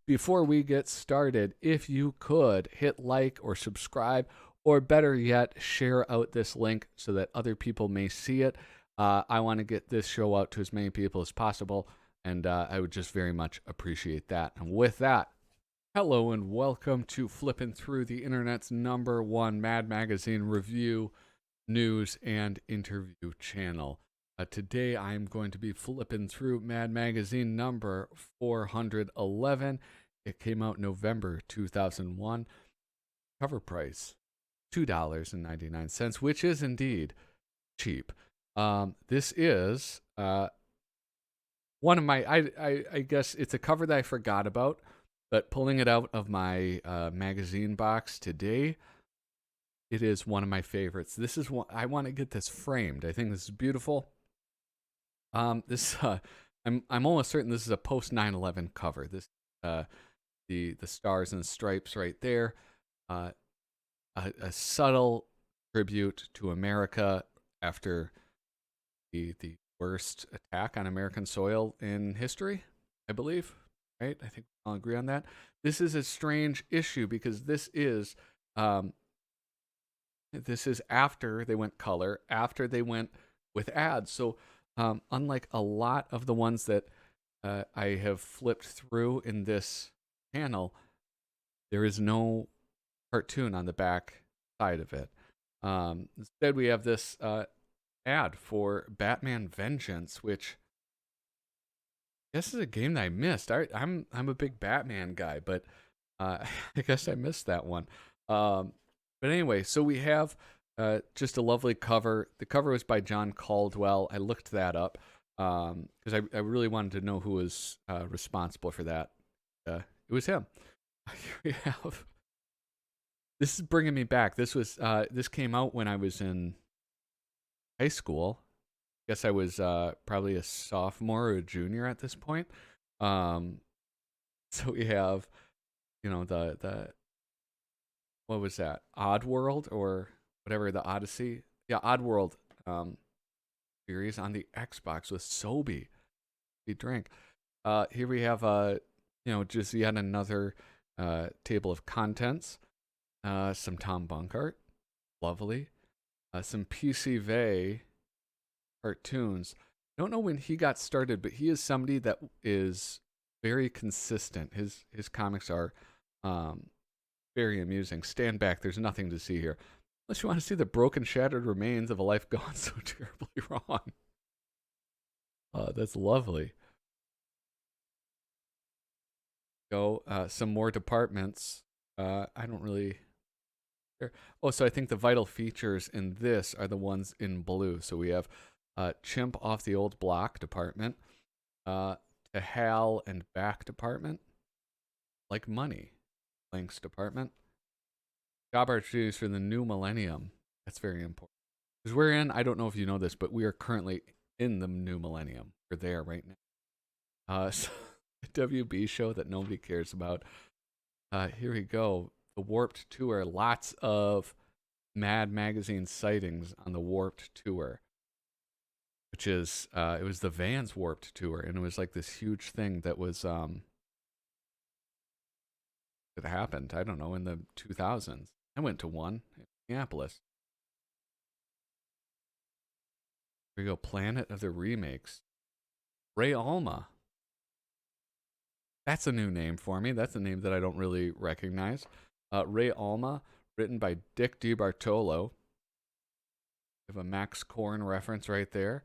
Before we get started, if you could hit like or subscribe, or better yet, share out this link so that other people may see it. I want to get this show out to as many people as possible, and I would just very much appreciate that. And with that, hello and welcome to Flippin Through, the internet's #1 Mad Magazine review, news, and interview channel. Today I am going to be flipping through Mad Magazine number 411. It came out November 2001. Cover price $2.99, which is indeed cheap. This is one of my, I guess it's a cover that I forgot about, but pulling it out of my magazine box today, it is one of my favorites. This is one I want to get this framed. I think this is beautiful. I'm almost certain this is a post 9/11 cover. This the stars and stripes right there. A subtle tribute to America after the worst attack on American soil in history, I believe. Right? I think we all agree on that. This is a strange issue because this is after they went color, after they went with ads. So unlike a lot of the ones that I have flipped through in this channel, there is no cartoon on the back side of it. Instead, we have this ad for Batman Vengeance, which I guess is a game that I missed. I'm a big Batman guy, but I guess I missed that one. But anyway, so we have just a lovely cover. The cover was by John Caldwell. I looked that up because I really wanted to know who was responsible for that. It was him. Here we have. This is bringing me back. This came out when I was in high school. I guess I was probably a sophomore or a junior at this point. So we have, the what was that? Oddworld or whatever, the Odyssey. Yeah, Oddworld series on the Xbox with Sobe. We drink. Here we have just yet another table of contents. Some Tom Bunkart, lovely. Some PC Vey cartoons. Don't know when he got started, but he is somebody that is very consistent. His comics are very amusing. Stand back. There's nothing to see here. Unless you want to see the broken, shattered remains of a life gone so terribly wrong. That's lovely. Go. Some more departments. I don't really. Oh, so I think the vital features in this are the ones in blue. So we have Chimp off the old block department, to Hal and back department, like money, links department, job opportunities for the new millennium. That's very important because we're in. I don't know if you know this, but we are currently in the new millennium. We're there right now. So the WB show that nobody cares about. Here we go. The Warped Tour. Lots of Mad Magazine sightings on the Warped Tour, which is it was the Vans Warped Tour, and it was like this huge thing that was that happened. I don't know, in the 2000s. I went to one in Minneapolis. Here we go. Planet of the Remakes. Ray Alma. That's a new name for me. That's a name that I don't really recognize. Ray Alma, written by Dick DeBartolo. We have a Max Corn reference right there.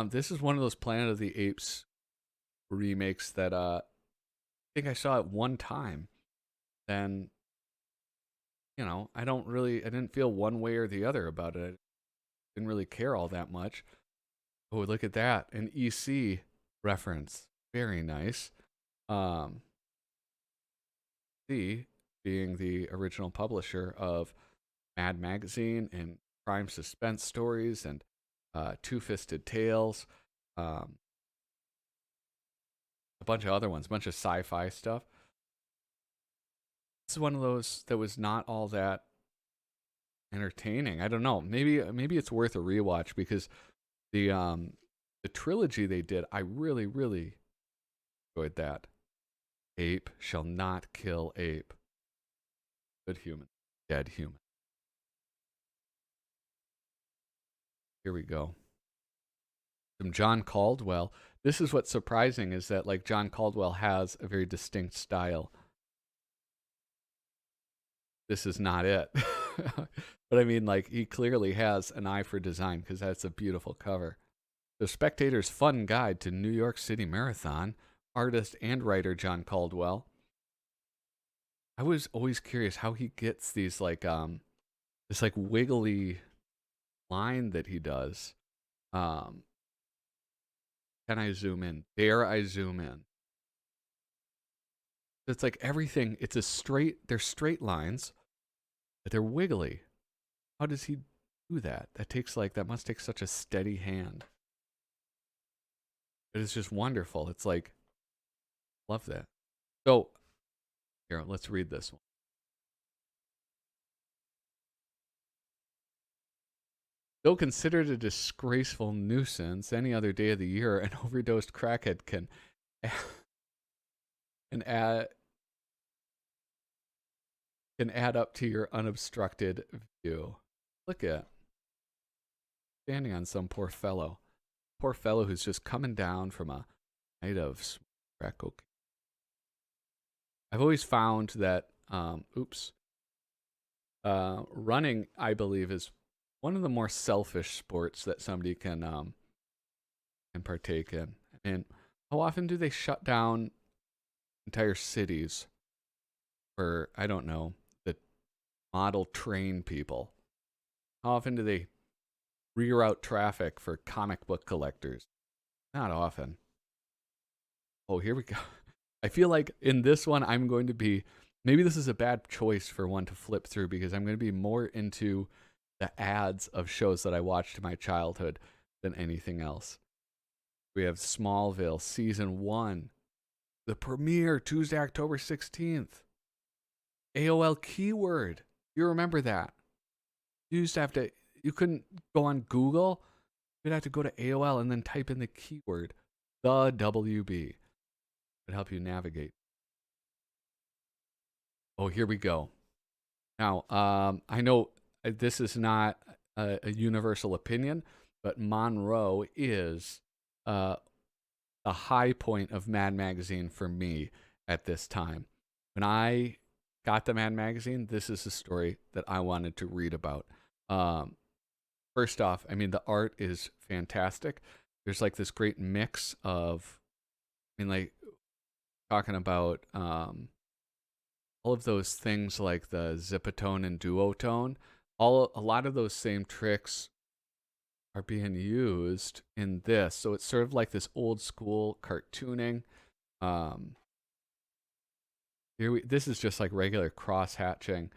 This is one of those Planet of the Apes remakes that I think I saw it one time. Then, I didn't feel one way or the other about it. I didn't really care all that much. Oh, look at that. An EC reference. Very nice. C being the original publisher of Mad Magazine and crime suspense stories and Two-Fisted Tales, a bunch of other ones, a bunch of sci-fi stuff. This is one of those that was not all that entertaining. I don't know. Maybe it's worth a rewatch because the The trilogy they did, I really, really enjoyed that. Ape shall not kill ape. Good human, dead human. Here we go. From John Caldwell. This is what's surprising is that like John Caldwell has a very distinct style. This is not it. But I mean, like, he clearly has an eye for design because that's a beautiful cover. The Spectator's Fun Guide to New York City Marathon, artist and writer John Caldwell. I was always curious how he gets these like this like wiggly line that he does. Um can I zoom in? Dare I zoom in? It's like everything, it's a straight, they're straight lines, but they're wiggly. How does he do that? That must take such a steady hand. But it's just wonderful. It's like, love that. So, here, let's read this one. Though considered a disgraceful nuisance any other day of the year, an overdosed crackhead can add up to your unobstructed view. Look at standing on some poor fellow who's just coming down from a night of crack cocaine. I've always found that running, I believe, is one of the more selfish sports that somebody can partake in. I mean, how often do they shut down entire cities for, I don't know, the model train people? How often do they reroute traffic for comic book collectors? Not often. Oh, here we go. I feel like in this one, I'm going to be, maybe this is a bad choice for one to flip through because I'm going to be more into the ads of shows that I watched in my childhood than anything else. We have Smallville season 1, the premiere Tuesday, October 16th. AOL keyword. You remember that? You used to have to, you couldn't go on Google. You'd have to go to AOL and then type in the keyword, the WB. It would help you navigate. Oh, here we go. Now, I know this is not a universal opinion, but Monroe is the high point of Mad Magazine for me at this time. When I got the Mad Magazine, this is the story that I wanted to read about. First off, I mean, the art is fantastic. There's like this great mix of, I mean, like talking about all of those things like the zipatone and duotone. A lot of those same tricks are being used in this. So it's sort of like this old school cartooning. This is just like regular cross hatching.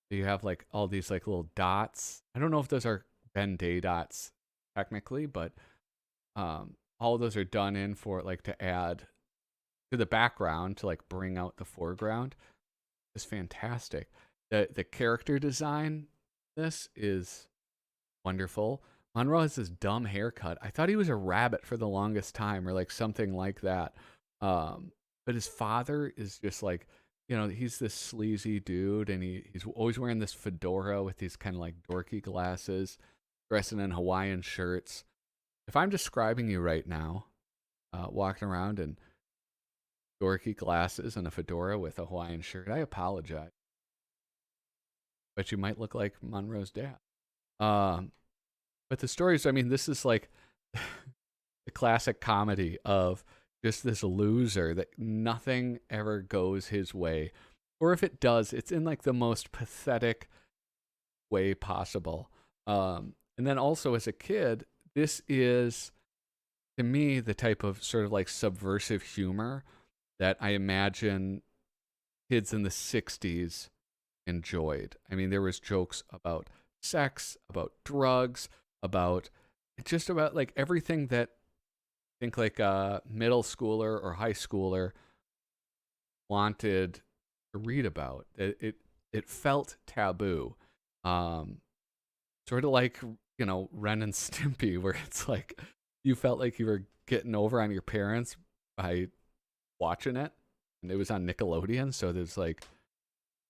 You have like all these like little dots. I don't know if those are Ben Day dots technically, but all of those are done in for like to add to the background to like bring out the foreground. It's fantastic. The character design, this is wonderful. Monroe has this dumb haircut. I thought he was a rabbit for the longest time or like something like that. But his father is just like, you know, he's this sleazy dude and he's always wearing this fedora with these kind of like dorky glasses, dressing in Hawaiian shirts. If I'm describing you right now, walking around in dorky glasses and a fedora with a Hawaiian shirt, I apologize. But you might look like Monroe's dad. But the stories, I mean, this is like the classic comedy of just this loser that nothing ever goes his way. Or if it does, it's in like the most pathetic way possible. And then also as a kid, this is, to me, the type of sort of like subversive humor that I imagine kids in the 60s enjoyed. I mean, there was jokes about sex, about drugs, about just about like everything that I think like a middle schooler or high schooler wanted to read about. It felt taboo. Sort of like, you know, Ren and Stimpy, where it's like you felt like you were getting over on your parents by watching it, and it was on Nickelodeon, so there's like,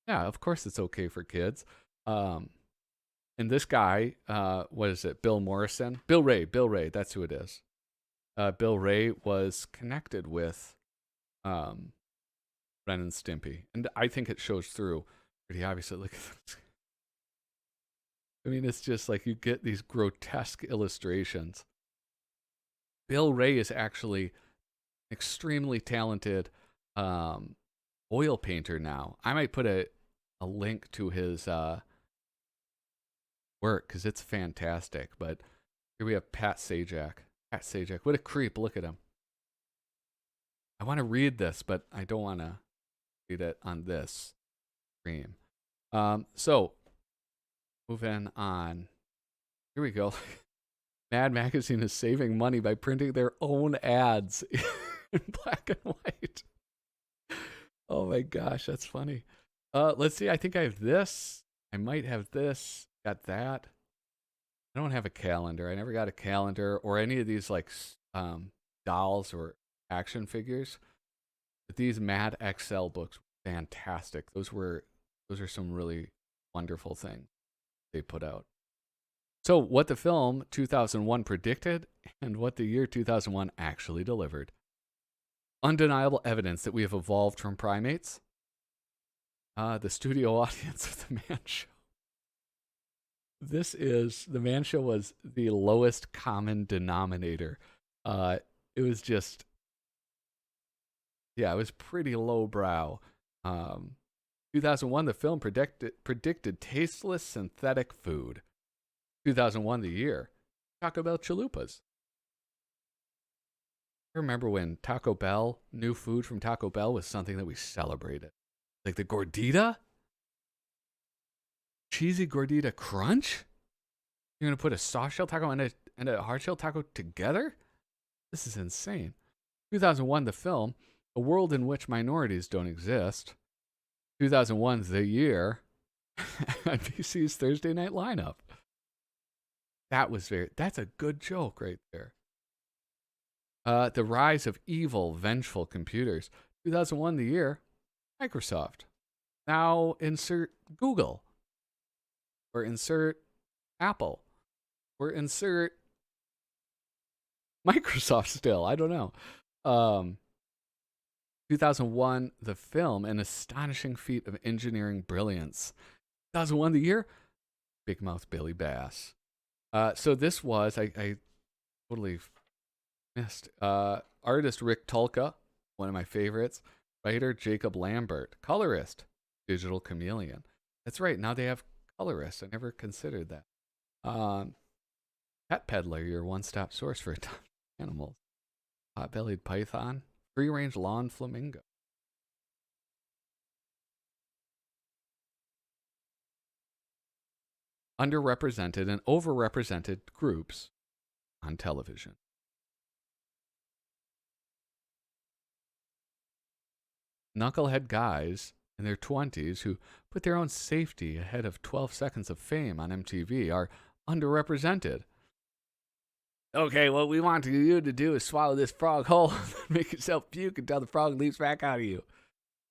yeah, of course it's okay for kids. Um, and this guy, what is it? Bill Morrison, Bill Ray, that's who it is. Bill Ray was connected with um, Ren and Stimpy, and I think it shows through pretty obviously. Look at this. I mean, it's just like you get these grotesque illustrations. Bill Ray is actually extremely talented oil painter now. I might put a link to his work because it's fantastic. But here we have Pat Sajak. Pat Sajak, what a creep! Look at him. I want to read this, but I don't want to read it on this stream. So moving on. Here we go. Mad Magazine is saving money by printing their own ads in black and white. Oh my gosh, that's funny. Let's see. I think I have this. I might have this. Got that. I don't have a calendar. I never got a calendar or any of these like dolls or action figures. But these Mad XL books were fantastic. Those are some really wonderful things they put out. So, what the film 2001 predicted and what the year 2001 actually delivered. Undeniable evidence that we have evolved from primates. The studio audience of The Man Show. The Man Show was the lowest common denominator. It was just, yeah, it was pretty lowbrow. 2001, the film predicted tasteless synthetic food. 2001, the year, Taco Bell chalupas. I remember when Taco Bell, new food from Taco Bell was something that we celebrated. Like the gordita? Cheesy gordita crunch? You're going to put a soft shell taco and a hard shell taco together? This is insane. 2001, the film, A World in Which Minorities Don't Exist. 2001, the year, NBC's Thursday night lineup. That's a good joke right there. The rise of evil, vengeful computers. 2001, the year, Microsoft. Now insert Google. Or insert Apple. Or insert Microsoft still. I don't know. 2001, the film, an astonishing feat of engineering brilliance. 2001, the year, Big Mouth Billy Bass. So this was, I totally missed. Artist Rick Tulka, one of my favorites. Writer Jacob Lambert. Colorist, Digital Chameleon. That's right, now they have colorists. I never considered that. Pet Peddler, your one-stop source for animals. Pot-bellied python. Free-range lawn flamingo. Underrepresented and overrepresented groups on television. Knucklehead guys in their 20s who put their own safety ahead of 12 seconds of fame on MTV are underrepresented. Okay, what we want you to do is swallow this frog whole and make yourself puke until the frog leaps back out of you.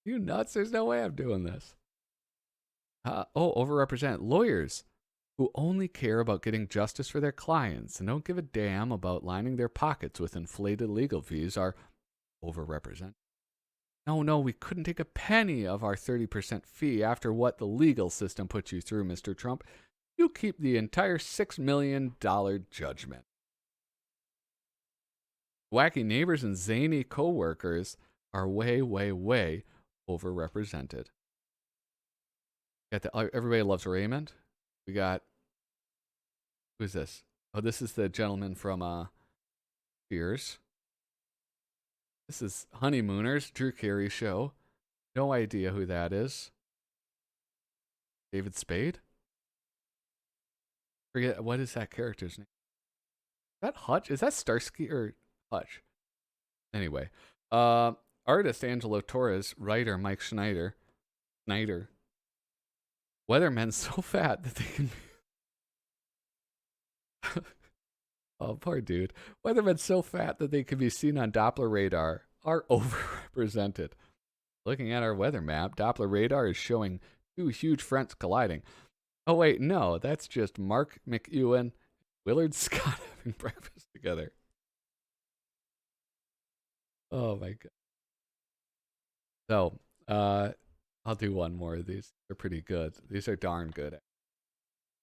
You nuts? There's no way I'm doing this. Overrepresented. Lawyers who only care about getting justice for their clients and don't give a damn about lining their pockets with inflated legal fees are overrepresented. No, we couldn't take a penny of our 30% fee after what the legal system put you through, Mr. Trump. You keep the entire $6 million judgment. Wacky neighbors and zany coworkers are way, way, way overrepresented. Everybody loves Raymond. We got, who's this? Oh, this is the gentleman from Cheers. This is Honeymooners, Drew Carey show. No idea who that is. David Spade? Forget, what is that character's name? Is that Hutch? Is that Starsky or Hutch? Anyway. Artist Angelo Torres. Writer Mike Schneider. Weathermen so fat that they can Oh, poor dude. Weathermen so fat that they can be seen on Doppler radar are overrepresented. Looking at our weather map, Doppler radar is showing two huge fronts colliding. Oh, wait, no, that's just Mark McEwen, Willard Scott having breakfast together. Oh, my God. So, I'll do one more of these. They're pretty good. These are darn good.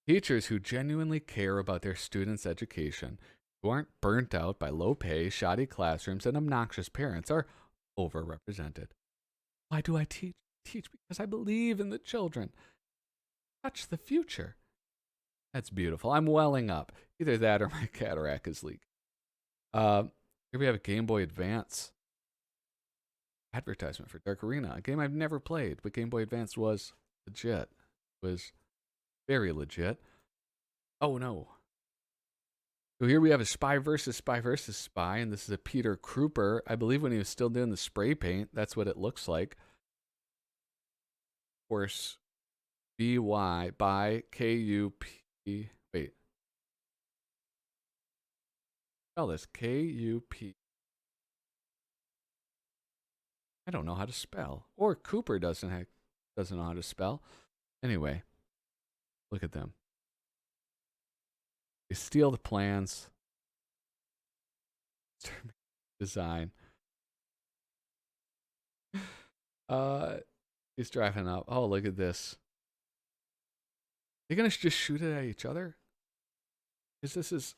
Teachers who genuinely care about their students' education, who aren't burnt out by low pay, shoddy classrooms, and obnoxious parents, are overrepresented. Why do I teach? Teach because I believe in the children. Touch the future. That's beautiful. I'm welling up. Either that or my cataract is leaking. Here we have a Game Boy Advance advertisement for Dark Arena, a game I've never played, but Game Boy Advance was legit. It was very legit. Oh no. So here we have a spy versus spy versus spy, and this is a Peter Kruper. I believe when he was still doing the spray paint, that's what it looks like. Of course, BY by KUP. Wait. Spell this. KUP. I don't know how to spell. Or Cooper doesn't know how to spell. Anyway, look at them. They steal the plans. Design. He's driving up. Oh, look at this. They're gonna just shoot it at each other? Because this is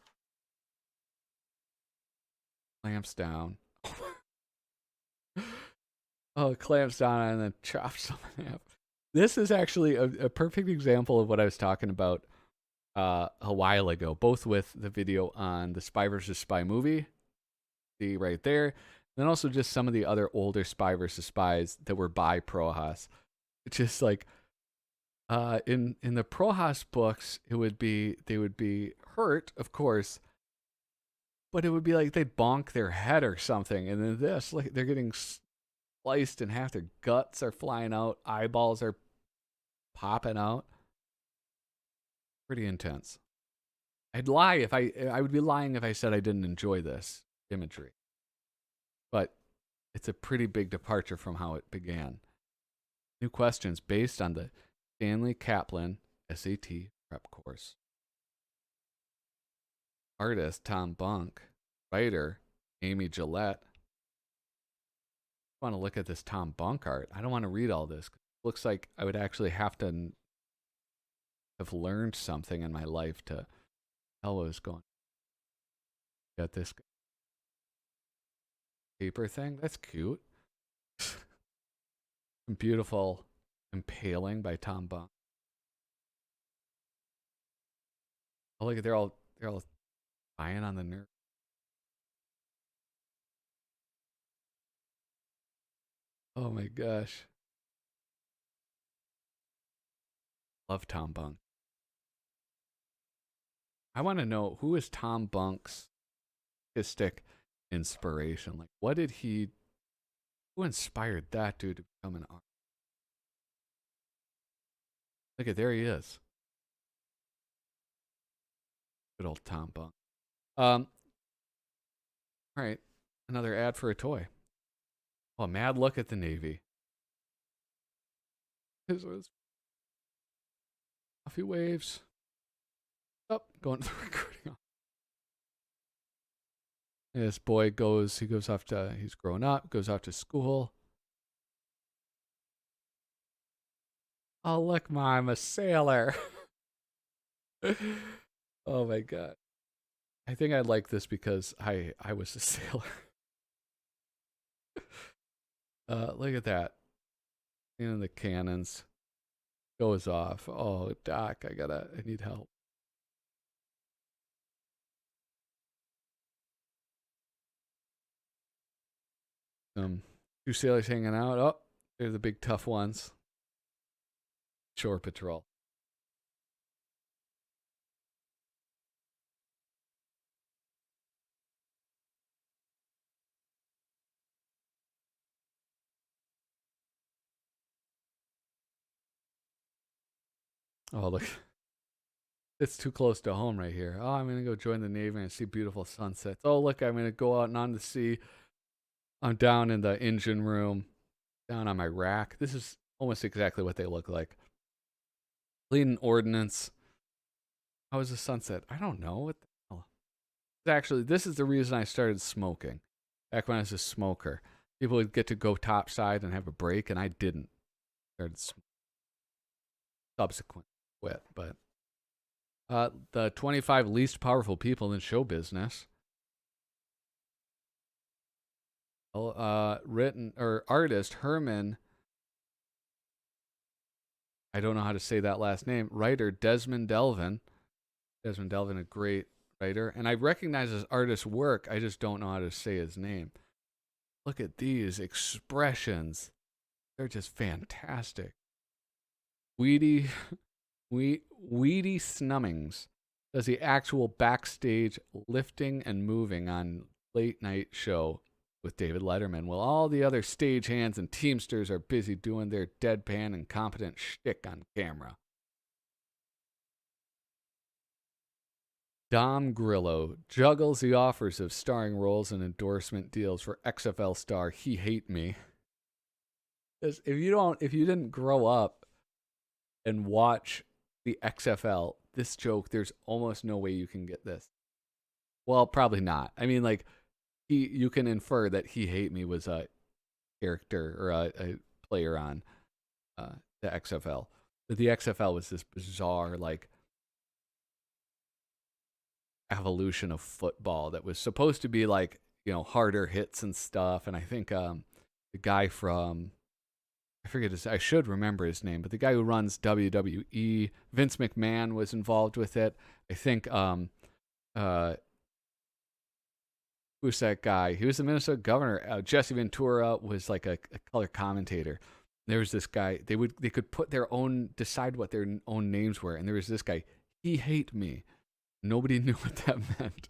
clamps down. Oh, it clamps down and then chops someone in half. This is actually a perfect example of what I was talking about a while ago, both with the video on the Spy vs. Spy movie. See right there. And then also just some of the other older Spy vs. Spies that were by Prohas. It's just like in the Prohas books, they would be hurt, of course, but it would be like they'd bonk their head or something. And then this, like they're getting sliced in half, their guts are flying out, eyeballs are popping out. Pretty intense. I'd lie if I would be lying if I said I didn't enjoy this imagery. But it's a pretty big departure from how it began. New questions based on the Stanley Kaplan SAT prep course. Artist Tom Bunk. Writer Amy Gillette. I want to look at this Tom Bunk art. I don't want to read all this. It looks like I would actually have to have learned something in my life to tell what was going. Got this paper thing. That's cute. Beautiful impaling by Tom Bunk. Oh, look at they're all spying on the nerve. Oh my gosh. Love Tom Bunk. I want to know who is Tom Bunk's artistic inspiration? Like who inspired that dude to become an artist? Look at there he is. Good old Tom Bunk. All right. Another ad for a toy. Oh, mad look at the Navy. This was coffee waves. Up, going to the recruiting. This boy he's grown up, goes off to school. Oh, look, Ma, I'm a sailor. Oh my God. I think I like this because I was a sailor. Look at that. And the cannons goes off. Oh, Doc, I need help. Two sailors hanging out. Oh, they're the big tough ones. Shore patrol. Oh, look. It's too close to home right here. Oh, I'm gonna go join the Navy and see beautiful sunsets. Oh, look, I'm gonna go out and on the sea. I'm down in the engine room, down on my rack. This is almost exactly what they look like. Leading ordnance. How was the sunset? I don't know. What the hell? Actually, this is the reason I started smoking. Back when I was a smoker, people would get to go topside and have a break, and I didn't. Started subsequent quit, but the 25 least powerful people in show business. Written or artist Herman. I don't know how to say that last name. Writer Desmond Delvin. Desmond Delvin, a great writer, and I recognize his artist's work. I just don't know how to say his name. Look at these expressions; they're just fantastic. Weedy, Weedy Snummings does the actual backstage lifting and moving on late night show with David Letterman, while all the other stagehands and teamsters are busy doing their deadpan and competent shtick on camera. Dom Grillo juggles the offers of starring roles and endorsement deals for XFL star He Hate Me. If you didn't grow up and watch the XFL, this joke, there's almost no way you can get this. Well, probably not. I mean, like, you can infer that He Hate Me was a character or a player on the XFL. But the XFL was this bizarre, like, evolution of football that was supposed to be like, harder hits and stuff. And I think the guy from, I should remember his name, but the guy who runs WWE, Vince McMahon, was involved with it. I think who's that guy? He was the Minnesota governor. Jesse Ventura was like a color commentator. There was this guy. They could put their own, decide what their own names were, and there was this guy. He Hate Me. Nobody knew what that meant,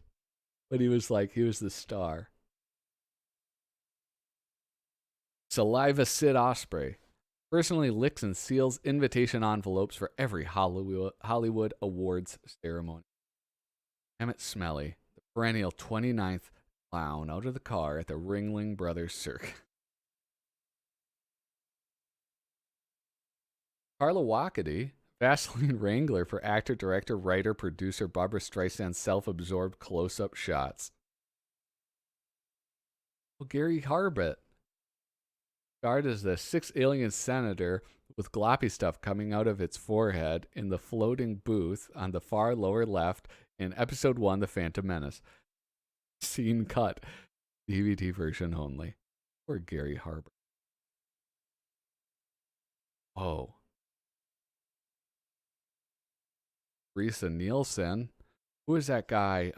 but he was the star. Saliva Sid Osprey personally licks and seals invitation envelopes for every Hollywood awards ceremony. Emmett Smelly, the perennial 29th clown, out of the car at the Ringling Brothers Circus. Carla Wackety, Vaseline Wrangler for actor, director, writer, producer Barbara Streisand's self-absorbed close-up shots. Well, Gary Harbett, starred as the sixth alien senator with gloppy stuff coming out of its forehead in the floating booth on the far lower left in episode 1, The Phantom Menace. Scene cut. DVD version only. Or Gary Harbert. Oh. Risa Nielsen. Who is that guy?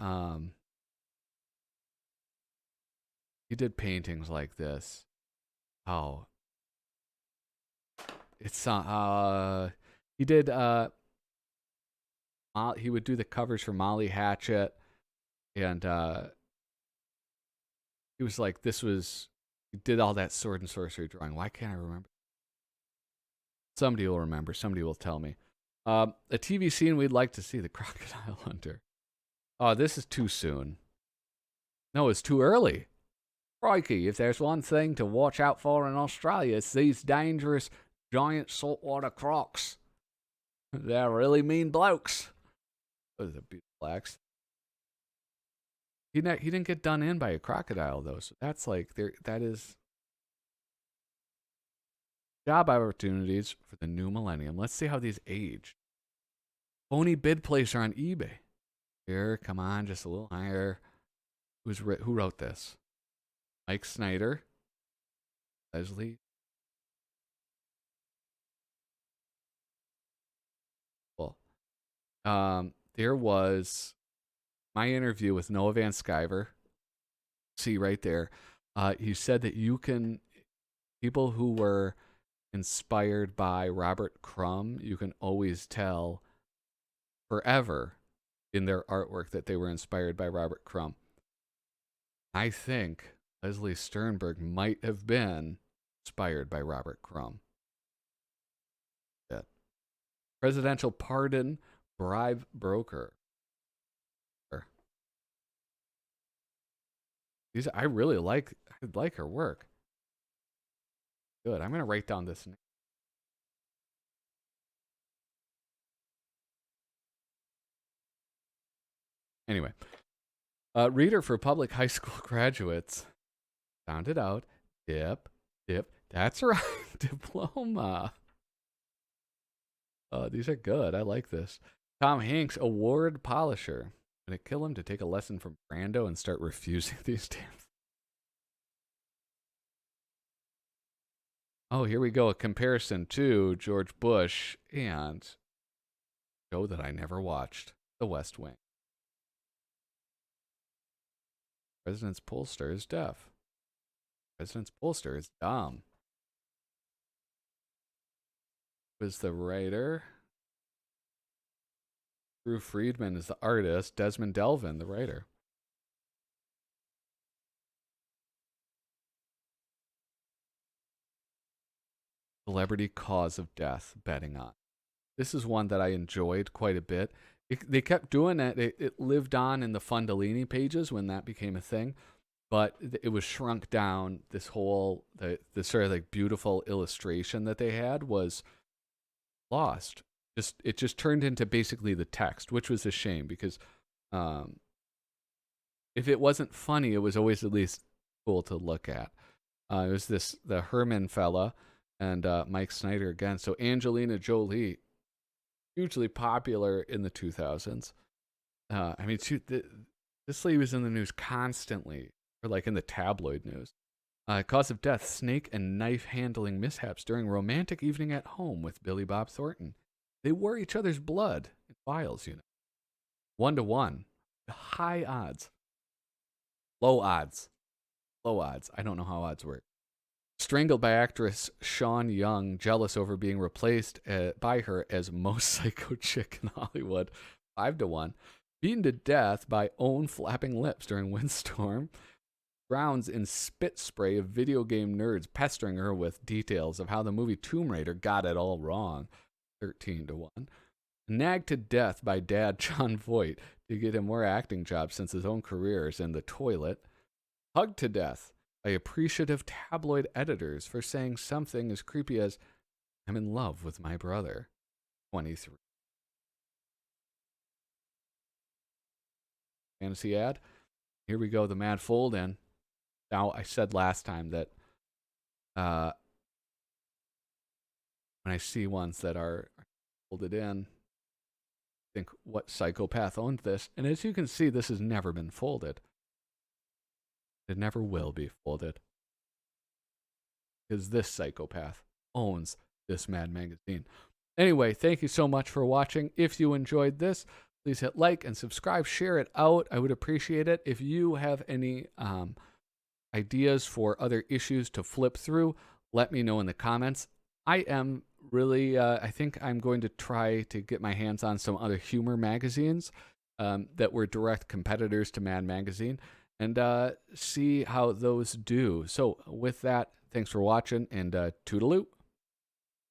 He did paintings like this. Oh. It's he did he would do the covers for Molly Hatchet, and he was like, he did all that sword and sorcery drawing. Why can't I remember? Somebody will remember. Somebody will tell me. A TV scene we'd like to see, The Crocodile Hunter. Oh, this is too soon. No, it's too early. Crikey, if there's one thing to watch out for in Australia, it's these dangerous giant saltwater crocs. They're really mean blokes. Those are beautiful acts. He didn't get done in by a crocodile, though, so that's like, that is job opportunities for the new millennium. Let's see how these age. Phony bid placer on eBay. Here, come on, just a little higher. Who wrote this? Mike Snyder. Leslie. Well, there was my interview with Noah Van Sciver. See right there. He said that people who were inspired by Robert Crumb, you can always tell forever in their artwork that they were inspired by Robert Crumb. I think Leslie Sternberg might have been inspired by Robert Crumb. Yeah. Presidential pardon Bribe Broker. I really like her work. Good. I'm gonna write down this name. Anyway, reader for public high school graduates. Found it out. Dip. That's right. Diploma. These are good. I like this. Tom Hanks, award polisher. Gonna kill him to take a lesson from Brando and start refusing these stamps. Oh, here we go. A comparison to George Bush and a show that I never watched, The West Wing. President's pollster is deaf. President's pollster is dumb. Was the writer? Drew Friedman is the artist. Desmond Delvin, the writer. Celebrity cause of death, betting on. This is one that I enjoyed quite a bit. They kept doing it. It lived on in the Fundalini pages when that became a thing, but it was shrunk down. This whole the sort of like beautiful illustration that they had was lost. It just turned into basically the text, which was a shame because if it wasn't funny, it was always at least cool to look at. It was the Herman fella and Mike Snyder again. So Angelina Jolie, hugely popular in the 2000s. I mean, this lady was in the news constantly, or like in the tabloid news. Cause of death, snake and knife handling mishaps during romantic evening at home with Billy Bob Thornton. They wore each other's blood in vials, 1-to-1. High odds. Low odds. I don't know how odds work. Strangled by actress Sean Young, jealous over being replaced by her as most psycho chick in Hollywood. 5-to-1. Beaten to death by own flapping lips during windstorm. Drowns in spit spray of video game nerds pestering her with details of how the movie Tomb Raider got it all wrong. 13-to-1. Nagged to death by dad John Voight to get him more acting jobs since his own career is in the toilet. Hugged to death by appreciative tabloid editors for saying something as creepy as, I'm in love with my brother. 23. Fantasy ad. Here we go, the Mad Fold In. Now, I said last time that when I see ones that are folded in, I think, what psychopath owned this? And as you can see, this has never been folded. It never will be folded. Because this psychopath owns this Mad magazine. Anyway, thank you so much for watching. If you enjoyed this, please hit like and subscribe. Share it out. I would appreciate it. If you have any ideas for other issues to flip through, let me know in the comments. I am really, I think I'm going to try to get my hands on some other humor magazines that were direct competitors to Mad Magazine and see how those do. So with that, thanks for watching and toodaloo.